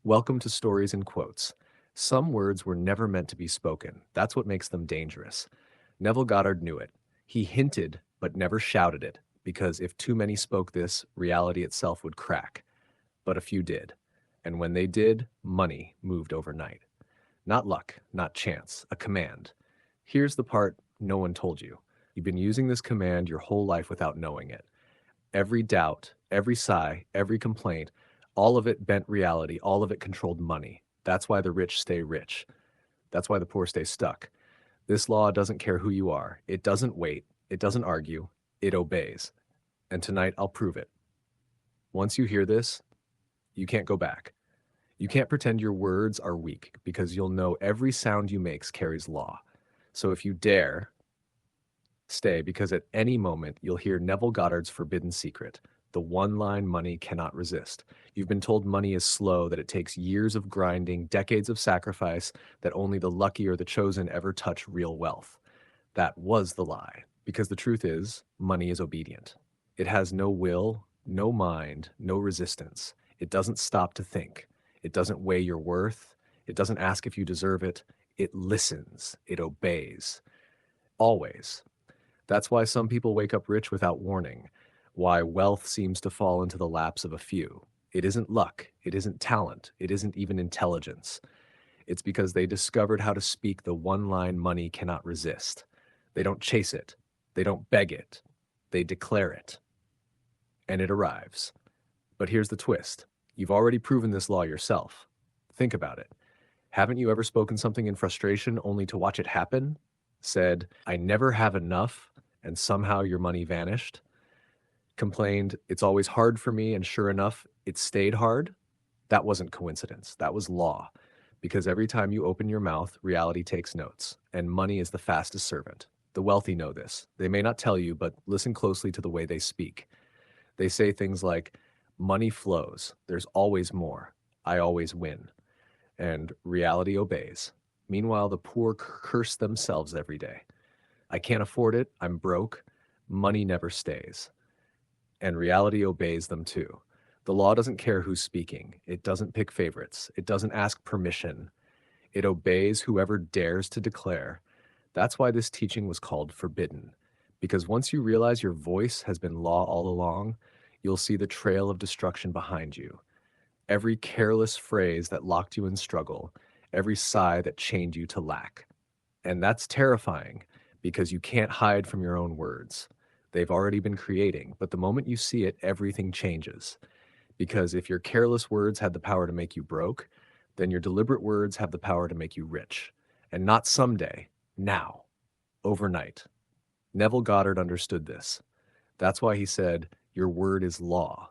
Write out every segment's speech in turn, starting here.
Welcome to Stories in Quotes. Some words were never meant to be spoken. That's what makes them dangerous. Neville Goddard knew it. He hinted, but never shouted it, because if too many spoke this, reality itself would crack. But a few did. And when they did, money moved overnight. Not luck, not chance, a command. Here's the part no one told you. You've been using this command your whole life without knowing it. Every doubt, every sigh, every complaint, all of it bent reality, all of it controlled money. That's why the rich stay rich. That's why the poor stay stuck. This law doesn't care who you are. It doesn't wait. It doesn't argue. It obeys. And tonight I'll prove it. Once you hear this, you can't go back. You can't pretend your words are weak because you'll know every sound you make carries law. So if you dare, stay, because at any moment you'll hear Neville Goddard's forbidden secret, the one line money cannot resist. You've been told money is slow, that it takes years of grinding, decades of sacrifice, that only the lucky or the chosen ever touch real wealth. That was the lie, because the truth is, money is obedient. It has no will, no mind, no resistance. It doesn't stop to think. It doesn't weigh your worth. It doesn't ask if you deserve it. It listens. It obeys. Always. That's why some people wake up rich without warning, why wealth seems to fall into the laps of a few. It isn't luck. It isn't talent. It isn't even intelligence. It's because they discovered how to speak the one line money cannot resist. They don't chase it. They don't beg it. They declare it. And it arrives. But here's the twist. You've already proven this law yourself. Think about it. Haven't you ever spoken something in frustration only to watch it happen? Said, "I never have enough," and somehow your money vanished? Complained, "It's always hard for me," and sure enough, it stayed hard? That wasn't coincidence. That was law. Because every time you open your mouth, reality takes notes, and money is the fastest servant. The wealthy know this. They may not tell you, but listen closely to the way they speak. They say things like, "Money flows. There's always more. I always win." And reality obeys. Meanwhile, the poor curse themselves every day. "I can't afford it. I'm broke." Money never stays. And reality obeys them too. The law doesn't care who's speaking. It doesn't pick favorites. It doesn't ask permission. It obeys whoever dares to declare. That's why this teaching was called forbidden. Because once you realize your voice has been law all along, you'll see the trail of destruction behind you. Every careless phrase that locked you in struggle, every sigh that chained you to lack. And that's terrifying, because you can't hide from your own words. They've already been creating, but the moment you see it, everything changes. Because if your careless words had the power to make you broke, then your deliberate words have the power to make you rich. And not someday, now, overnight. Neville Goddard understood this. That's why he said, "Your word is law."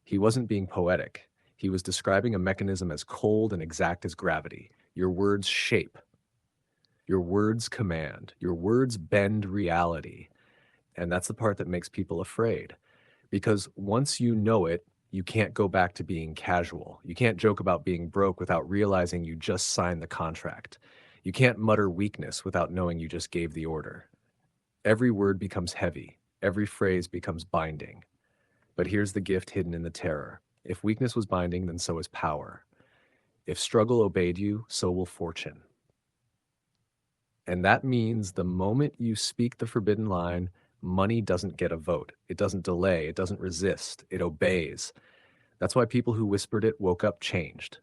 He wasn't being poetic. He was describing a mechanism as cold and exact as gravity. Your words shape. Your words command. Your words bend reality. And that's the part that makes people afraid. Because once you know it, you can't go back to being casual. You can't joke about being broke without realizing you just signed the contract. You can't mutter weakness without knowing you just gave the order. Every word becomes heavy. Every phrase becomes binding. But here's the gift hidden in the terror. If weakness was binding, then so is power. If struggle obeyed you, so will fortune. And that means the moment you speak the forbidden line, money doesn't get a vote. It doesn't delay. It doesn't resist. It obeys. That's why people who whispered it woke up changed.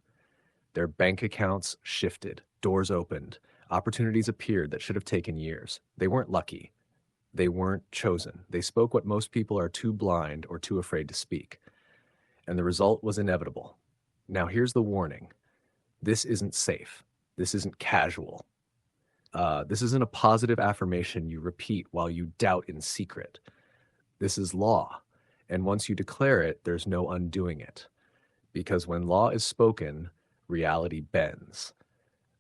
Their bank accounts shifted. Doors opened. Opportunities appeared that should have taken years. They weren't lucky. They weren't chosen. They spoke what most people are too blind or too afraid to speak. And the result was inevitable. Now here's the warning. This isn't safe. This isn't casual. This isn't a positive affirmation you repeat while you doubt in secret. This is law. And once you declare it, there's no undoing it. Because when law is spoken, reality bends.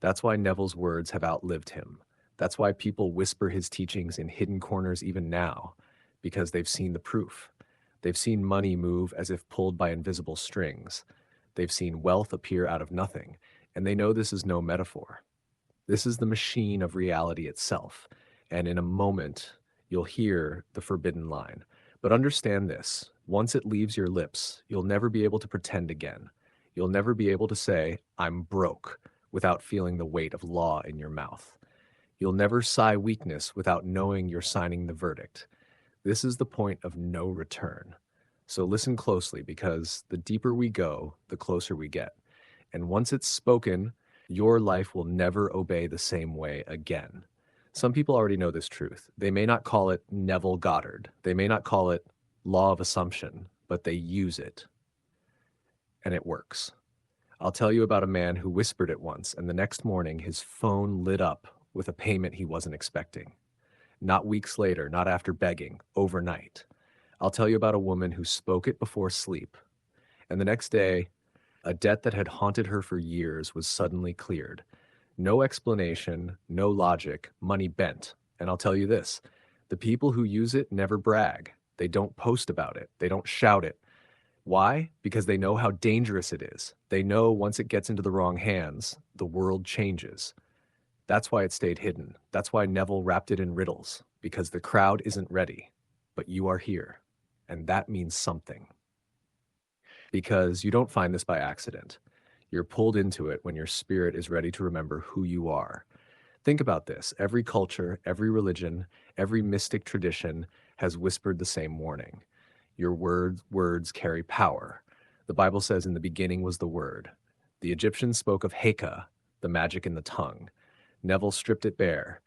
That's why Neville's words have outlived him. That's why people whisper his teachings in hidden corners even now, because they've seen the proof. They've seen money move as if pulled by invisible strings. They've seen wealth appear out of nothing, and they know this is no metaphor. This is the machine of reality itself, and in a moment, you'll hear the forbidden line. But understand this, once it leaves your lips, you'll never be able to pretend again. You'll never be able to say, I'm broke, without feeling the weight of law in your mouth. You'll never sigh weakness without knowing you're signing the verdict. This is the point of no return. So listen closely, because the deeper we go, the closer we get. And once it's spoken, your life will never obey the same way again. Some people already know this truth. They may not call it Neville Goddard. They may not call it law of assumption, but they use it. And it works. I'll tell you about a man who whispered it once, and the next morning his phone lit up with a payment he wasn't expecting. Not weeks later, not after begging, overnight. I'll tell you about a woman who spoke it before sleep, and the next day, a debt that had haunted her for years was suddenly cleared. No explanation, no logic, money bent. And I'll tell you this, the people who use it never brag. They don't post about it. They don't shout it. Why? Because they know how dangerous it is. They know once it gets into the wrong hands, the world changes. That's why it stayed hidden. That's why Neville wrapped it in riddles, because the crowd isn't ready, but you are here. And that means something. Because you don't find this by accident. You're pulled into it when your spirit is ready to remember who you are. Think about this. Every culture, every religion, every mystic tradition has whispered the same warning. Your words carry power. The Bible says in the beginning was the Word. The Egyptians spoke of Heka, the magic in the tongue. Neville stripped it bare.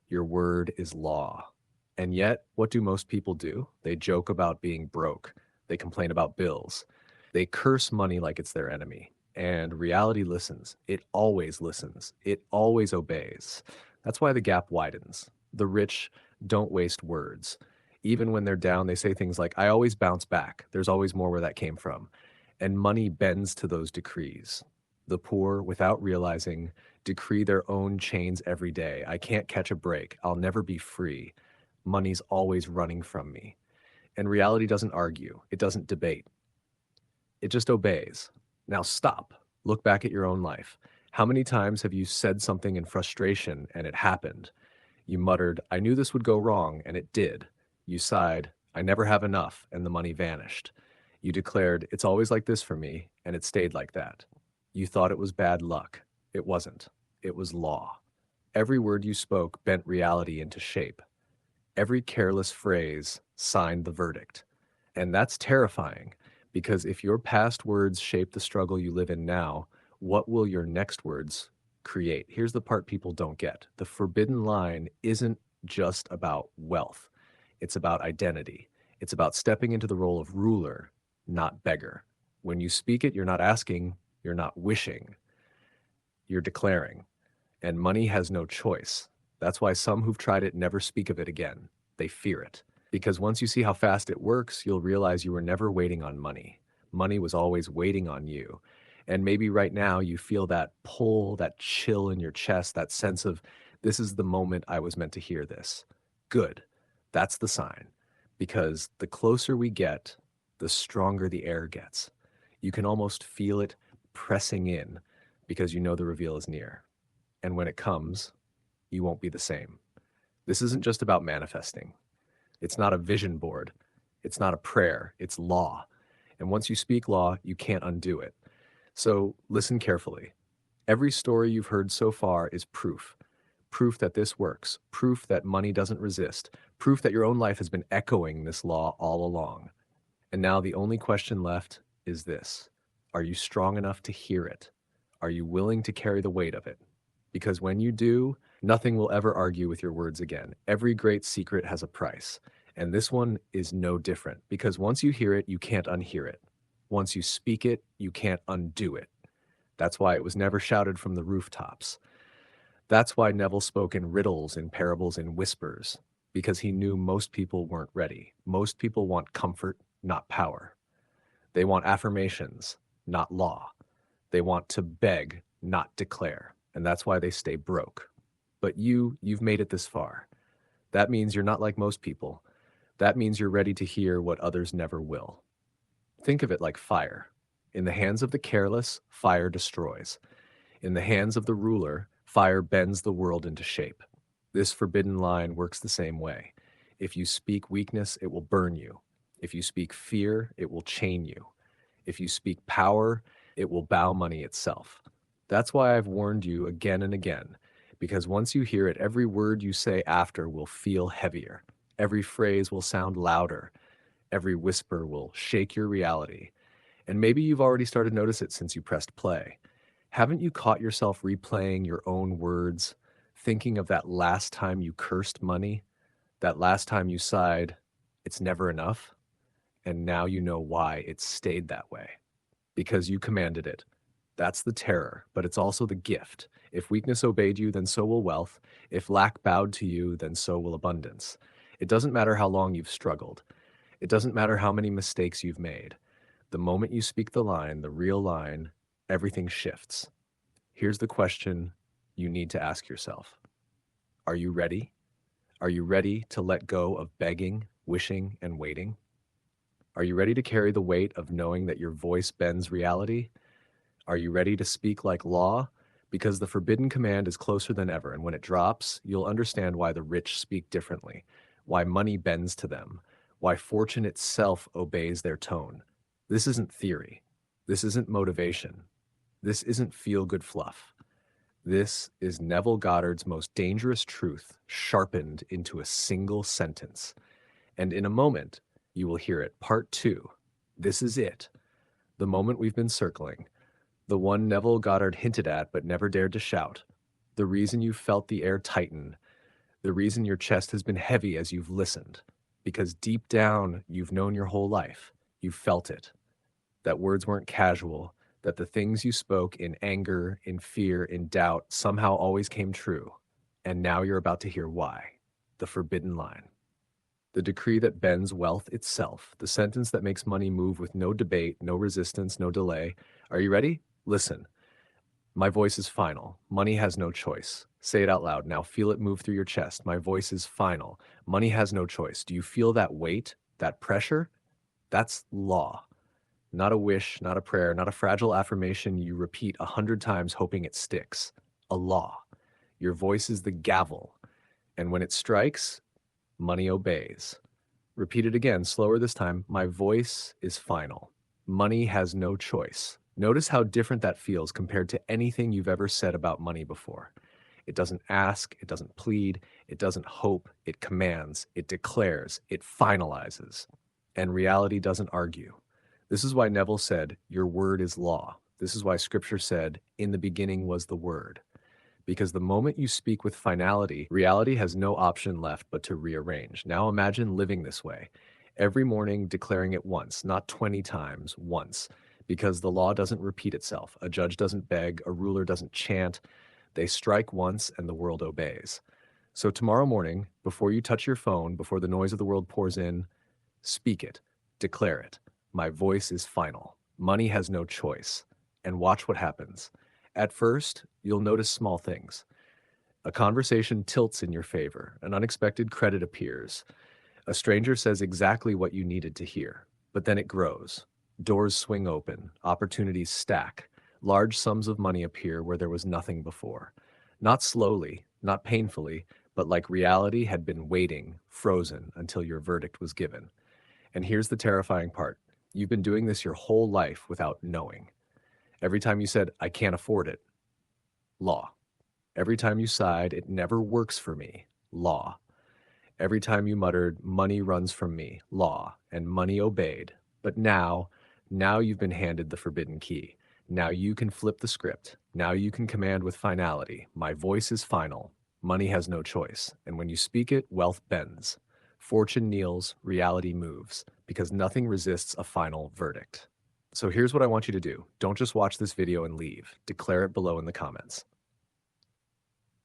Your word is law. And yet, what do most people do? They joke about being broke. They complain about bills. They curse money like it's their enemy. And reality listens. It always listens. It always obeys. That's why the gap widens. The rich don't waste words. Even when they're down, they say things like, I always bounce back. There's always more where that came from. And money bends to those decrees. The poor, without realizing, decree their own chains every day. I can't catch a break. I'll never be free. Money's always running from me. And reality doesn't argue. It doesn't debate. It just obeys. Now stop. Look back at your own life. How many times have you said something in frustration and it happened? You muttered, I knew this would go wrong, and it did. You sighed, I never have enough, and the money vanished. You declared, it's always like this for me, and it stayed like that. You thought it was bad luck. It wasn't. It was law. Every word you spoke bent reality into shape. Every careless phrase signed the verdict. And that's terrifying, because if your past words shape the struggle you live in now, what will your next words create? Here's the part people don't get. The forbidden line isn't just about wealth. It's about identity. It's about stepping into the role of ruler, not beggar. When you speak it, you're not asking, you're not wishing, you're declaring. And money has no choice. That's why some who've tried it never speak of it again. They fear it. Because once you see how fast it works, you'll realize you were never waiting on money. Money was always waiting on you. And maybe right now you feel that pull, that chill in your chest, that sense of, this is the moment I was meant to hear this. Good. That's the sign. Because the closer we get, the stronger the air gets. You can almost feel it pressing in because you know the reveal is near. And when it comes, you won't be the same. This isn't just about manifesting. It's not a vision board. It's not a prayer. It's law. And once you speak law, you can't undo it. So listen carefully. Every story you've heard so far is proof. Proof that this works. Proof that money doesn't resist. Proof that your own life has been echoing this law all along. And now the only question left is this. Are you strong enough to hear it? Are you willing to carry the weight of it? Because when you do, nothing will ever argue with your words again. Every great secret has a price. And this one is no different. Because once you hear it, you can't unhear it. Once you speak it, you can't undo it. That's why it was never shouted from the rooftops. That's why Neville spoke in riddles, in parables, in whispers. Because he knew most people weren't ready. Most people want comfort, not power. They want affirmations, not law. They want to beg, not declare. And that's why they stay broke. But you've made it this far. That means you're not like most people. That means you're ready to hear what others never will. Think of it like fire. In the hands of the careless, fire destroys. In the hands of the ruler, fire bends the world into shape. This forbidden line works the same way. If you speak weakness, it will burn you. If you speak fear, it will chain you. If you speak power, It will bow money itself. That's why I've warned you again and again, because once you hear it, every word you say after will feel heavier. Every phrase will sound louder. Every whisper will shake your reality. And maybe you've already started to notice it since you pressed play. Haven't you caught yourself replaying your own words, thinking of that last time you cursed money, that last time you sighed, "It's never enough"? And now you know why it stayed that way. Because you commanded it. That's the terror, but it's also the gift. If weakness obeyed you, then so will wealth. If lack bowed to you, then so will abundance. It doesn't matter how long you've struggled. It doesn't matter how many mistakes you've made. The moment you speak the line, the real line, everything shifts. Here's the question you need to ask yourself. Are you ready? Are you ready to let go of begging, wishing, and waiting? Are you ready to carry the weight of knowing that your voice bends reality? Are you ready to speak like law? Because the forbidden command is closer than ever, and when it drops, you'll understand why the rich speak differently, why money bends to them, why fortune itself obeys their tone. This isn't theory. This isn't motivation. This isn't feel-good fluff. This is Neville Goddard's most dangerous truth sharpened into a single sentence. And in a moment, you will hear it. Part 2. This is it. The moment we've been circling. The one Neville Goddard hinted at but never dared to shout. The reason you felt the air tighten. The reason your chest has been heavy as you've listened. Because deep down, you've known your whole life. You've felt it. That words weren't casual. That the things you spoke in anger, in fear, in doubt somehow always came true. And now you're about to hear why. The forbidden line. The decree that bends wealth itself. The sentence that makes money move with no debate, no resistance, no delay. Are you ready? Listen. My voice is final. Money has no choice. Say it out loud. Now feel it move through your chest. My voice is final. Money has no choice. Do you feel that weight, that pressure? That's law. Not a wish, not a prayer, not a fragile affirmation you repeat 100 times hoping it sticks. A law. Your voice is the gavel. And when it strikes, money obeys. Repeat it again, slower this time. My voice is final. Money has no choice. Notice how different that feels compared to anything you've ever said about money before. It doesn't ask, it doesn't plead, it doesn't hope, it commands, it declares, it finalizes. And reality doesn't argue. This is why Neville said, your word is law. This is why Scripture said, in the beginning was the Word. Because the moment you speak with finality, reality has no option left but to rearrange. Now imagine living this way. Every morning declaring it once, not 20 times, once. Because the law doesn't repeat itself. A judge doesn't beg, a ruler doesn't chant. They strike once and the world obeys. So tomorrow morning, before you touch your phone, before the noise of the world pours in, speak it, declare it. My voice is final. Money has no choice. And watch what happens. At first, you'll notice small things. A conversation tilts in your favor. An unexpected credit appears. A stranger says exactly what you needed to hear. But then it grows. Doors swing open. Opportunities stack. Large sums of money appear where there was nothing before. Not slowly, not painfully, but like reality had been waiting, frozen, until your verdict was given. And here's the terrifying part. You've been doing this your whole life without knowing. Every time you said, I can't afford it, law. Every time you sighed, it never works for me, law. Every time you muttered, money runs from me, law, and money obeyed. But now you've been handed the forbidden key. Now you can flip the script. Now you can command with finality. My voice is final. Money has no choice. And when you speak it, wealth bends. Fortune kneels, reality moves, because nothing resists a final verdict. So here's what I want you to do. Don't just watch this video and leave. Declare it below in the comments.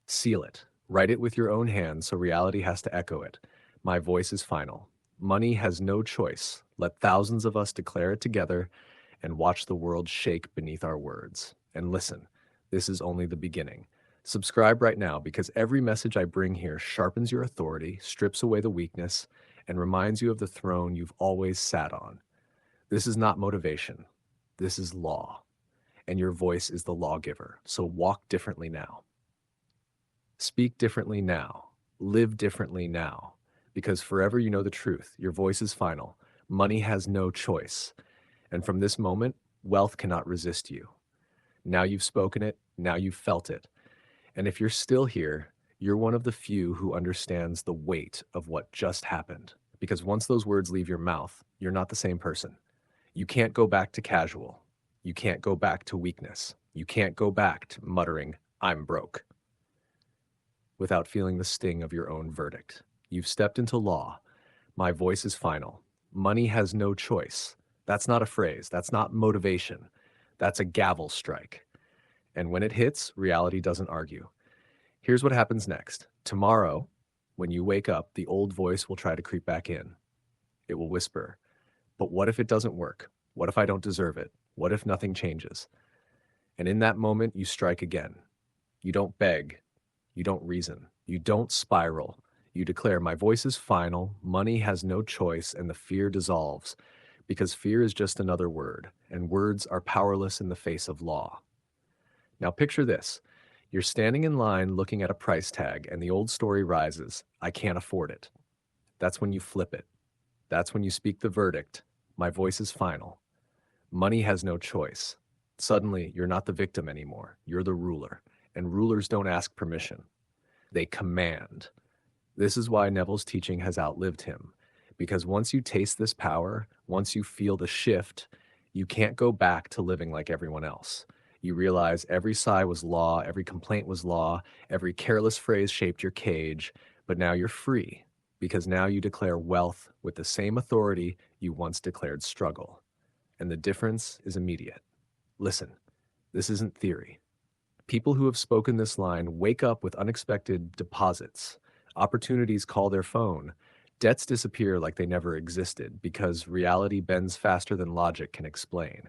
Seal it. Write it with your own hand so reality has to echo it. My voice is final. Money has no choice. Let thousands of us declare it together and watch the world shake beneath our words. And listen, this is only the beginning. Subscribe right now because every message I bring here sharpens your authority, strips away the weakness, and reminds you of the throne you've always sat on. This is not motivation. This is law. And your voice is the lawgiver. So walk differently now. Speak differently now. Live differently now. Because forever you know the truth. Your voice is final. Money has no choice. And from this moment, Wealth cannot resist you. Now you've spoken it, now you've felt it. And if you're still here, you're one of the few who understands the weight of what just happened. Because once those words leave your mouth, you're not the same person. You can't go back to casual. You can't go back to weakness. You can't go back to muttering, "I'm broke," without feeling the sting of your own verdict. You've stepped into law. My voice is final. Money has no choice. That's not a phrase. That's not motivation. That's a gavel strike. And when it hits, reality doesn't argue. Here's what happens next. Tomorrow, when you wake up, the old voice will try to creep back in. It will whisper, "But what if it doesn't work? What if I don't deserve it? What if nothing changes?" And in that moment, you strike again. You don't beg. You don't reason. You don't spiral. You declare, "My voice is final, money has no choice," and the fear dissolves. Because fear is just another word, and words are powerless in the face of law. Now picture this. You're standing in line looking at a price tag, and the old story rises, "I can't afford it." That's when you flip it. That's when you speak the verdict, "My voice is final. Money has no choice." Suddenly, you're not the victim anymore. You're the ruler. And rulers don't ask permission. They command. This is why Neville's teaching has outlived him. Because once you taste this power, once you feel the shift, you can't go back to living like everyone else. You realize every sigh was law, every complaint was law, every careless phrase shaped your cage, but now you're free, because now you declare wealth with the same authority you once declared struggle. And the difference is immediate. Listen, this isn't theory. People who have spoken this line wake up with unexpected deposits. Opportunities call their phone. Debts disappear like they never existed because reality bends faster than logic can explain.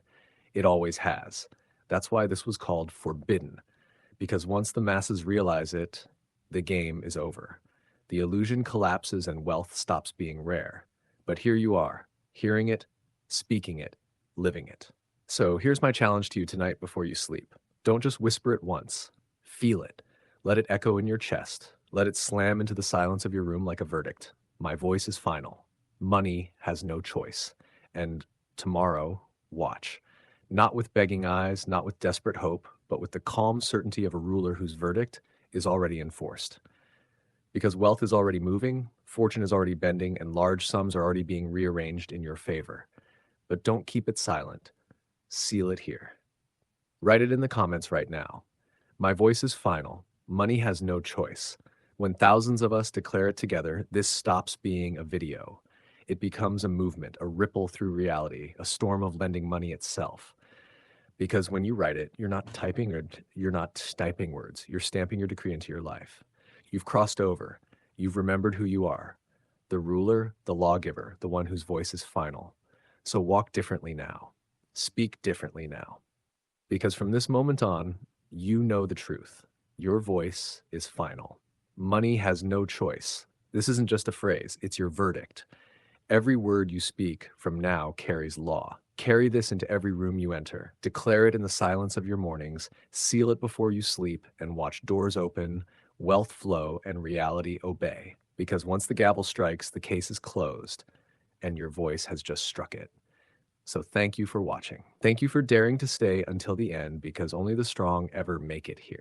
It always has. That's why this was called forbidden, because once the masses realize it, the game is over. The illusion collapses and wealth stops being rare. But here you are, hearing it, speaking it, living it. So here's my challenge to you tonight before you sleep. Don't just whisper it once. Feel it. Let it echo in your chest. Let it slam into the silence of your room like a verdict. My voice is final. Money has no choice. And tomorrow, watch. Not with begging eyes, not with desperate hope, but with the calm certainty of a ruler whose verdict is already enforced. Because wealth is already moving, fortune is already bending, and large sums are already being rearranged in your favor. But don't keep it silent. Seal it here. Write it in the comments right now. My voice is final. Money has no choice. When thousands of us declare it together, this stops being a video. It becomes a movement, a ripple through reality, a storm of lending money itself. Because when you write it, you're not typing words. You're stamping your decree into your life. You've crossed over. You've remembered who you are. The ruler, the lawgiver, the one whose voice is final. So walk differently now. Speak differently now. Because from this moment on, you know the truth. Your voice is final. Money has no choice. This isn't just a phrase, it's your verdict. Every word you speak from now carries law. Carry this into every room you enter. Declare it in the silence of your mornings. Seal it before you sleep and watch doors open, wealth flow, and reality obey. Because once the gavel strikes, the case is closed, and your voice has just struck it. So thank you for watching. Thank you for daring to stay until the end, because only the strong ever make it here.